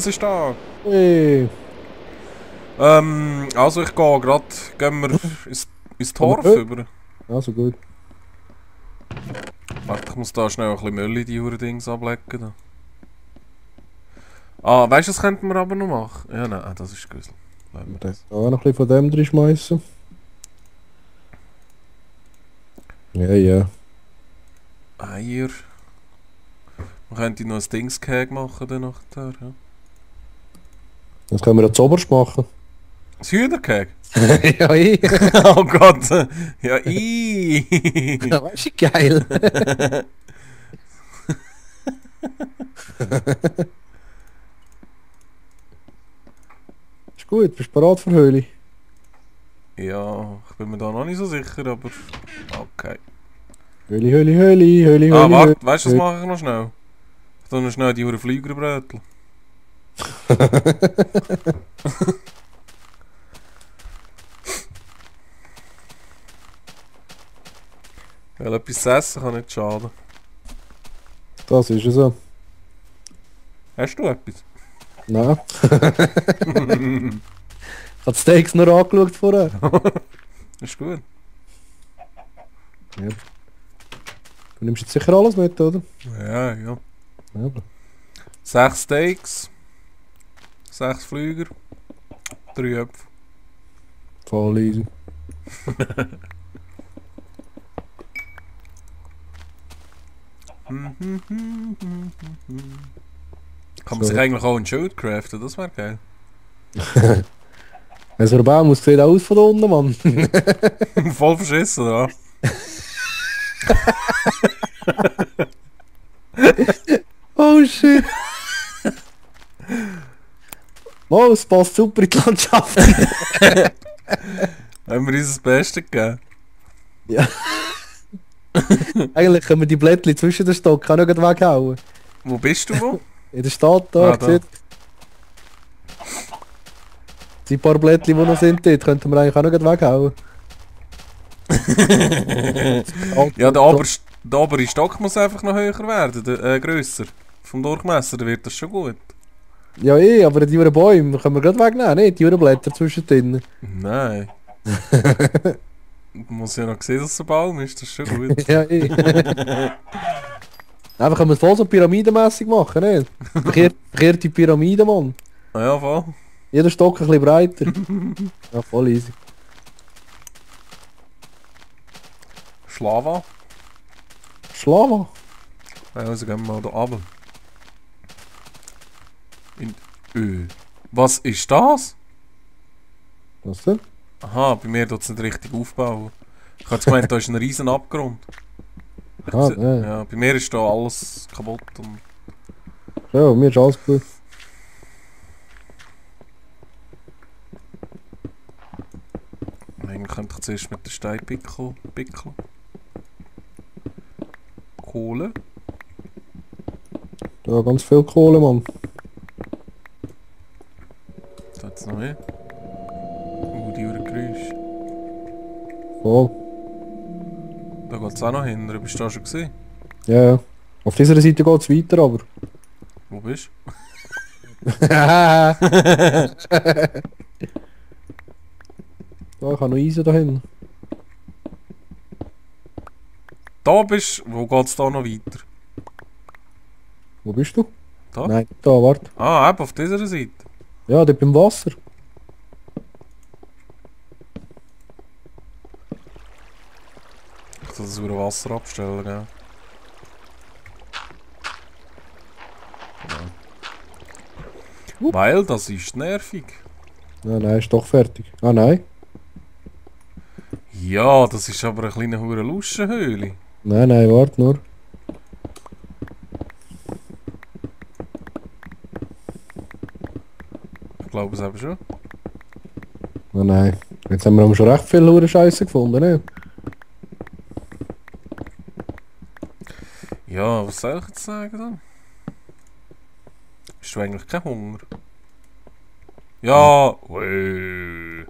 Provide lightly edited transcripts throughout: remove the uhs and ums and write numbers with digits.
es ist da! Hey. Also ich gehe gerade, gehen wir ins Torf über. Also gut. Warte, ich muss da schnell ein bisschen Müll in die Dings ablecken. Da. Ah, weißt du, das könnten wir aber noch machen? Ja, nein, das ist Grüssel. Dann auch noch ein bisschen von dem drin schmeißen. Ja, ja. Eier. Man könnte noch ein Dingscake machen dann nachher, ja. Das können wir ja zuoberst machen. Das Hühnercake? Ja, ich. Oh Gott! Ja, i. Ja, weißt du, geil. Ist gut, bist du bereit für Höhle? Ja, ich bin mir da noch nicht so sicher, aber... Okay. Höhle, Höhle, Höhle, Höhle, Ah, Höhle. warte, weißt du, was mache ich noch schnell? Ich tue noch schnell die Hure Flügerbrötchen. Weil etwas zu essen kann nicht schaden. Das ist es so. Hast du etwas? Nein. Ich habe die Steaks noch angeschaut vorher. Ist gut. Ja. Du nimmst jetzt sicher alles mit, oder? Ja, ja. Ja, aber 6 Steaks. 6 Flüger. 3 Äpfel. voll easy. Kann man sich eigentlich auch ein Schild craften, das wäre geil. Wenn so ein Baum muss, sieht aus von da unten, Mann. Voll verschissen, oder? Oh shit. Oh, es passt super in die Landschaft. Haben wir uns das Beste gegeben? Ja. Eigentlich können wir die Blättchen zwischen den Stocken auch noch weghauen. Wo bist du wo? In der Stadt da, Ah, da. seht. Die paar Blättchen, die noch sind, dort könnten wir eigentlich auch noch weghauen. Ja, der obere Stock muss einfach noch höher werden, grösser. Vom Durchmesser, dann wird das schon gut. Ja, aber die Bäume können wir gerade wegnehmen, nicht? Die Blätter zwischendrin. Nein. Du musst ja noch sehen, dass es ein Baum ist, das ist schon gut. Ja, Einfach können wir es voll so pyramidenmässig machen, nicht? Verkehrte Pyramide, Mann. Ah ja, voll. Jeder Stock ein bisschen breiter. Ja, voll easy. Schlava. Schlava. Ja, also gehen wir mal da runter. Was ist das? Was denn? Aha, bei mir tut es nicht richtig aufbauen. Ich hatte gemeint, da ist ein riesen Abgrund. Ja. Ja, bei mir ist da alles kaputt und... Ja, mir ist alles gut. Eigentlich könnte ich zuerst mit der Stein pickeln. Kohle. Da ganz viel Kohle, Mann. Da hat es noch mehr. Die Geräusche. Voll. Da geht es auch noch hin. Bist du da schon gesehen? Ja. Auf dieser Seite geht es weiter, aber. Wo bist Da, ich habe noch Eisen da hinten. Da bist du? Wo geht es da noch weiter? Wo bist du? Da? Nein, da, warte. Ah, eben auf dieser Seite. Ja, dort beim Wasser. Ich soll das über Wasser abstellen, gell? Ja. Weil das ist nervig. Ja, nein, ist doch fertig. Ah, nein. Ja, das ist aber eine kleine hure Luschenhöhle. Nein, warte nur. Ich glaube es eben schon. Ah, nein. Jetzt haben wir schon recht viel hure Scheiße gefunden, ne? Ja, was soll ich jetzt sagen dann? Hast du eigentlich keinen Hunger? Ja! Ui.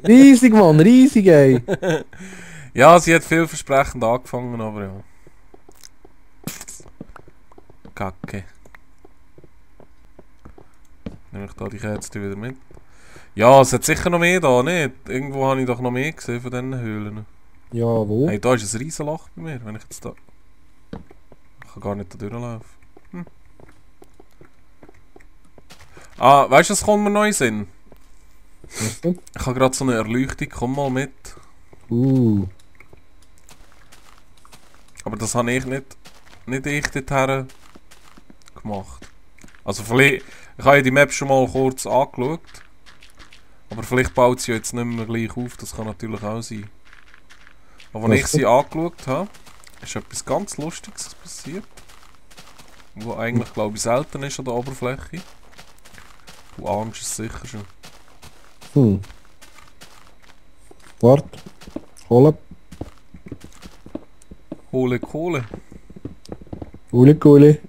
Riesig, Mann, riesig, ey. Ja, sie hat vielversprechend angefangen, aber ja. Kacke. Nehme ich da die Kerze wieder mit. Ja, es hat sicher noch mehr da, nicht? Irgendwo habe ich doch noch mehr gesehen von diesen Höhlen. Ja, wo? Hey, da ist ein riesen Loch bei mir, wenn ich jetzt da... Ich kann gar nicht da durchlaufen. Ah, weißt du, was kommt mir neu in den Sinn? Was denn? Ich habe gerade so eine Erleuchtung, komm mal mit. Aber das habe ich nicht dorthin gemacht. Also vielleicht... Ich habe ja die Map schon mal kurz angeschaut. Aber vielleicht baut sie jetzt nicht mehr gleich auf, das kann natürlich auch sein. Aber als ich sie angeschaut habe, ist etwas ganz Lustiges passiert. Was eigentlich, glaube ich, selten ist an der Oberfläche. Du ahnst es sicher schon. Warte. Holen. Hole Kohle. Uli.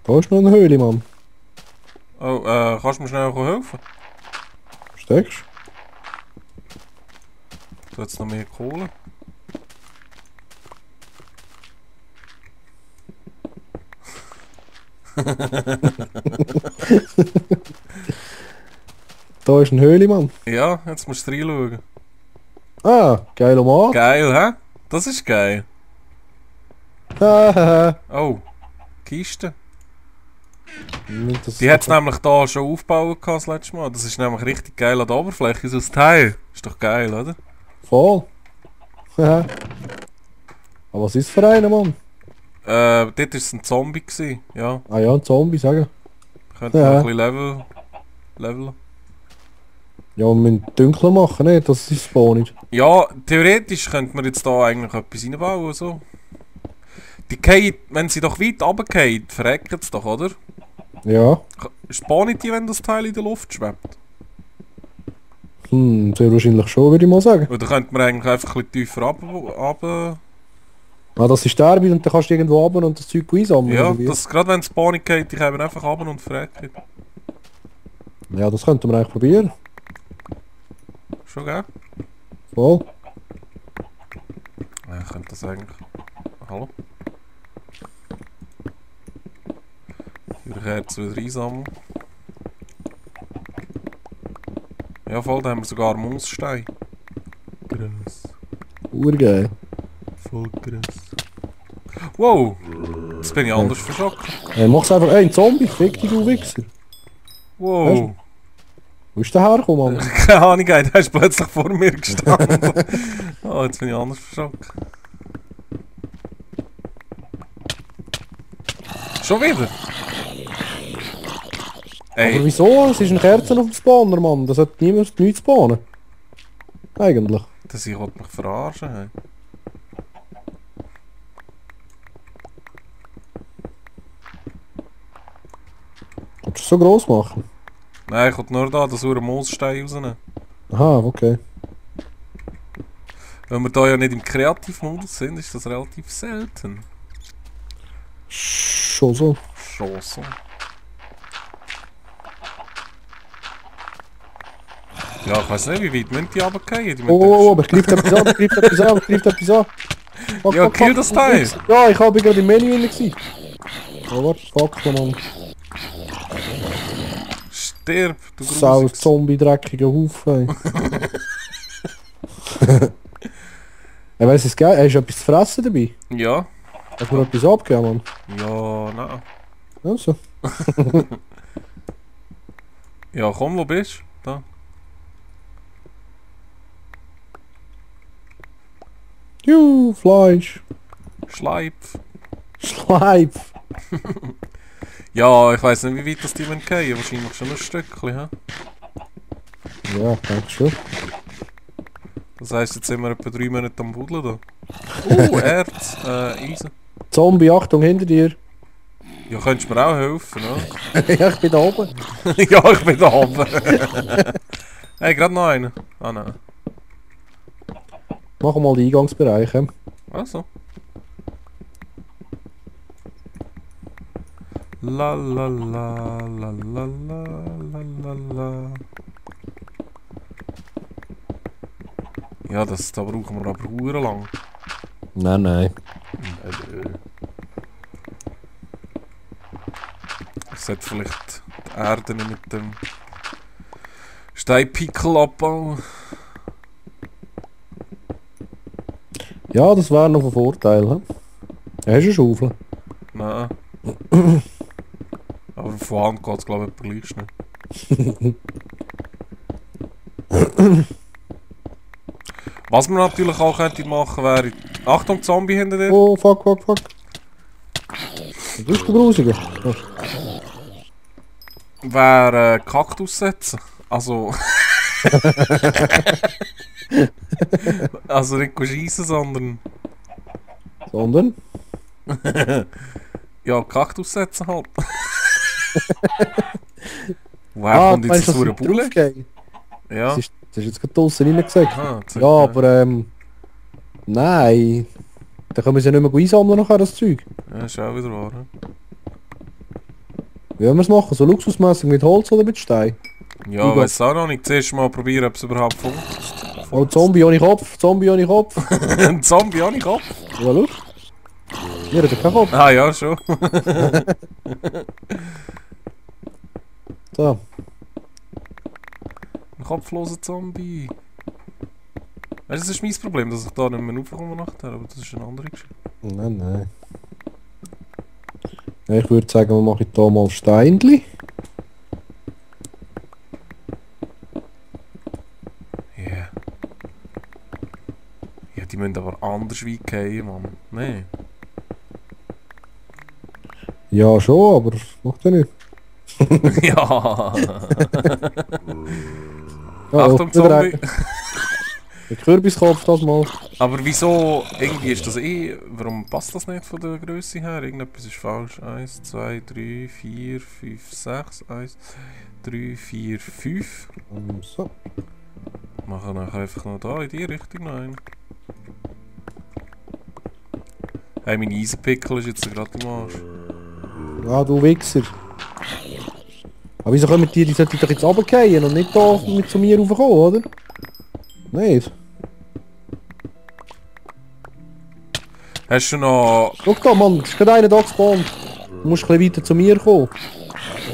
Da ist noch eine Höhle, Mann. Oh, kannst du mir schnell helfen? Steckst Du hast noch mehr Kohle. Da ist eine Höhle, Mann. Ja, jetzt musst du reinschauen. Ah, geiler Mann. Geil, hä? Das ist geil. Hahaha. Oh, Kiste. Die hat es nämlich da schon aufgebaut das letzte Mal. Das ist nämlich richtig geil an der Oberfläche, so ein Teil. Ist doch geil, oder? Voll. Haha. Aber was ist für einer, Mann? Dort war es ein Zombie gewesen, ja. Ah ja, ein Zombie, sagen. Könnte man ein bisschen leveln. Ja, wir müssen dunkler machen, nicht? Das ist spawnig. Ja, theoretisch könnte man jetzt da eigentlich etwas reinbauen, so. Die fallen, wenn sie doch weit runterfallen, verrecken sie doch, oder? Ja. Spawnen die, wenn das Teil in der Luft schwebt? Sehr wahrscheinlich schon, würde ich mal sagen. Oder könnte man eigentlich einfach ein bisschen tiefer runter... Ah, das ist der und dann kannst du irgendwo runter und das Zeug einsammeln. Ja, oder wie? das, gerade wenn es Spawning geht, die kommen einfach runter und verrecken. Ja, das könnten wir eigentlich probieren. Schon, gell? Voll. Ja, ich könnte das eigentlich... Hallo? Die Kerze wieder einsammeln. Ja, voll, da haben wir sogar Moosstein. Krass. Urgeil. Voll krass. Wow! Jetzt bin ich anders verschockt. Mach's einfach, ein Zombie, fick dich, du Wichser. Wow! Wo ist der hergekommen, Mann? Keine Ahnung, der ist plötzlich vor mir gestanden. Oh, jetzt bin ich anders verschockt. Schon wieder? Ey. Aber wieso? Es ist ein Kerzen auf dem Spawner, Mann. Das hat niemand nichts spawnen. Eigentlich. Das ich wollte mich verarschen. Hey. Kannst du es so gross machen? Nein, ich wollte nur da das ure Moosstein rausnehmen. Aha, okay. Wenn wir da ja nicht im Kreativmodus sind, ist das relativ selten. Schon so. Schon so. Ja, ich weiß nicht, wie weit müssen die runterfallen? Oh, aber ich greife etwas an, ich greife etwas an, ich greife etwas an. Fuck, Ja, fuck, kill fuck, das Teil! Ja, ich habe gerade im Menü drin gewesen. Oh, warte, fuck, Mann. Stirb, du Sau, Grusiges. Zombie, dreckiger Haufen. Ich weiss, ist geil. Hast du etwas zu fressen dabei? Ja. Hast du mir etwas abgegeben, Mann? Ja, nein. Also. Ja, komm, wo bist du? Da. Fleisch. Schleipf. Schleif. Ja, ich weiss nicht, wie weit das die gehen. Wahrscheinlich schon ein Stückchen, hä? Ja, ich denke schon. Das heisst, jetzt sind wir etwa 3 Monate am Buddeln da. Erz, Eisen. Zombie, Achtung, hinter dir. Ja, könntest du mir auch helfen, ne? Ja, ich bin da oben. Ja, ich bin da oben. Hey, gerade noch einen. Ah, nein. Machen wir mal den Eingangsbereich. Also. La la la la la la la la la. Ja, das da brauchen wir aber hure lang. Nein. Ich sollte vielleicht die Erde nicht mit dem Steinpickel abbauen. Ja, das wäre noch ein Vorteil. He? Hast du eine Schaufel? Nein. Aber von Hand geht es glaube ich gleich schnell. Was man natürlich auch könnte machen wäre... Achtung, Zombie hinter dir! Oh, fuck. Was ist der Grusige? Oh. Wäre Kaktus setzen. Also... also nicht schiessen, sondern... Sondern? Ja, Kaktus setzen halt. Woher kommt jetzt so eine Bulle? Ja. Das ist jetzt gerade draussen reingesagt. Aha, Ja, aber nein. Da können wir es ja nicht mehr einsammeln nachher, das Zeug. Ja, ist auch wieder wahr. Ne? Wie wollen wir es machen? So luxusmäßig mit Holz oder mit Stein? Ja, ich weiß auch noch nicht. Zuerst mal probieren, ob es überhaupt funktioniert. Oh, Zombie ohne Kopf. Ein Zombie ohne Kopf? Ja, schau. Wir haben keinen Kopf. Ah ja, schon. So. Ein kopfloser Zombie. Weißt du, das ist mein Problem, dass ich da nicht mehr raufkomme nachher, aber das ist eine andere Geschichte. Nein. Ja, ich würde sagen, wir machen hier mal Steinli. Yeah. Ja, die müssen aber anders wie gehen, Mann. Nee. Ja, schon, aber das macht ja nicht. Ja. Ja, Achtung, Zombie. Der Kürbiskopf das mal. Aber wieso, irgendwie ist das warum passt das nicht von der Größe her? Irgendetwas ist falsch. 1, 2, 3, 4, 5, 6, 1, 3, 4, 5. So. Machen nachher einfach noch da in die Richtung noch einen. Hey, mein Eisenpickel ist jetzt gerade im Arsch. Ja, du Wichser. Aber wieso kommen die sollten doch jetzt runterfallen und nicht da mit zu mir raufkommen, oder? Nicht. Hast du noch... Schau da, Mann, es ist gerade einer da gespawnt. Du musst ein bisschen weiter zu mir kommen.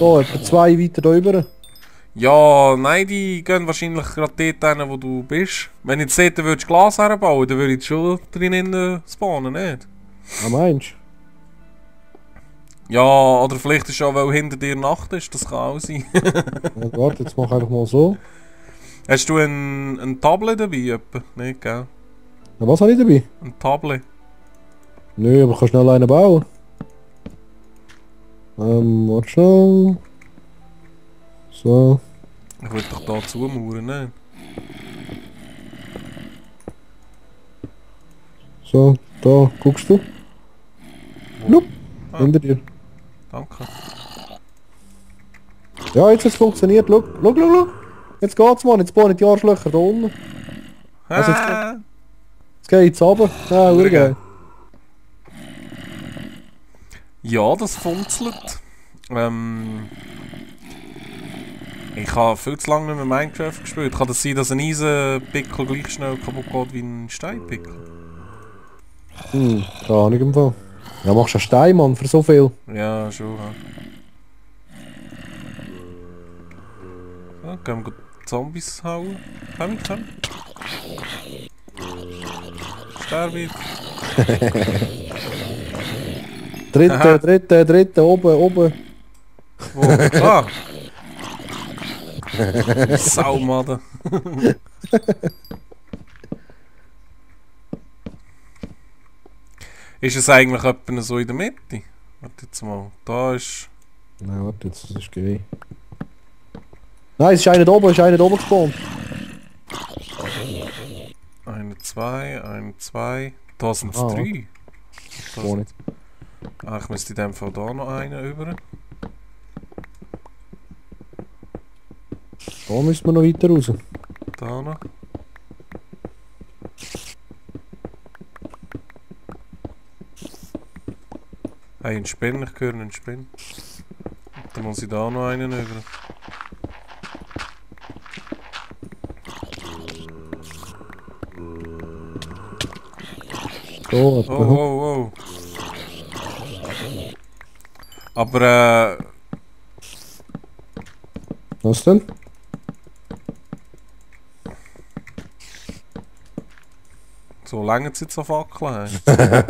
Da, etwa 2 weiter da rüber. Ja, nein, die gehen wahrscheinlich gerade dort hin, wo du bist. Wenn ich jetzt dort würdest Glas herbauen, dann würde ich schon drinnen spawnen, nicht? Was meinst du? Ja, oder vielleicht ist es auch, weil hinter dir Nacht ist, das kann auch sein. Ja, warte, jetzt mach einfach mal so. Hast du ein Tablet dabei, etwa? Nicht, gell? Ja, was habe ich dabei? Ein Tablet. Nö, aber ich kann schnell einen bauen. Warte schnell. So. Ich würde doch da zumauern, ne? So, da, guckst du? Nope. Ah. Hinter dir. Danke. Ja, jetzt hat es funktioniert. Schau. Jetzt geht's, Mann. Jetzt spawnen die Arschlöcher da unten. Also jetzt geht's runter. Ja, geil. Ja, das funzelt. Ich habe viel zu lange nicht mehr Minecraft gespielt. Kann das sein, dass ein Eisenpickel gleich schnell kaputt geht wie ein Steinpickel? Keine Ahnung im Fall. Ja, machst du einen Stein, Mann, für so viel. Ja, schon. Ja. So, gehen wir Zombies hauen. Komm. Sterbe. Dritte, oben. Wo? Klar. Saumaden. Ist es eigentlich etwa so in der Mitte? Warte jetzt mal. Da ist... Nein, warte, jetzt, das ist geil. Nein, es ist einer da oben gespawnt. Eine, zwei. Da sind es 3. Wo nicht. Ah, ich müsste in dem Fall da noch einen über. Da müssen wir noch weiter raus. Da noch. Hey, ein Spinn, ich höre einen Spinn. Dann muss ich da noch einen über. So, Oh, oh, oh. Aber Was denn? so lange sind so Fackeln. Hey.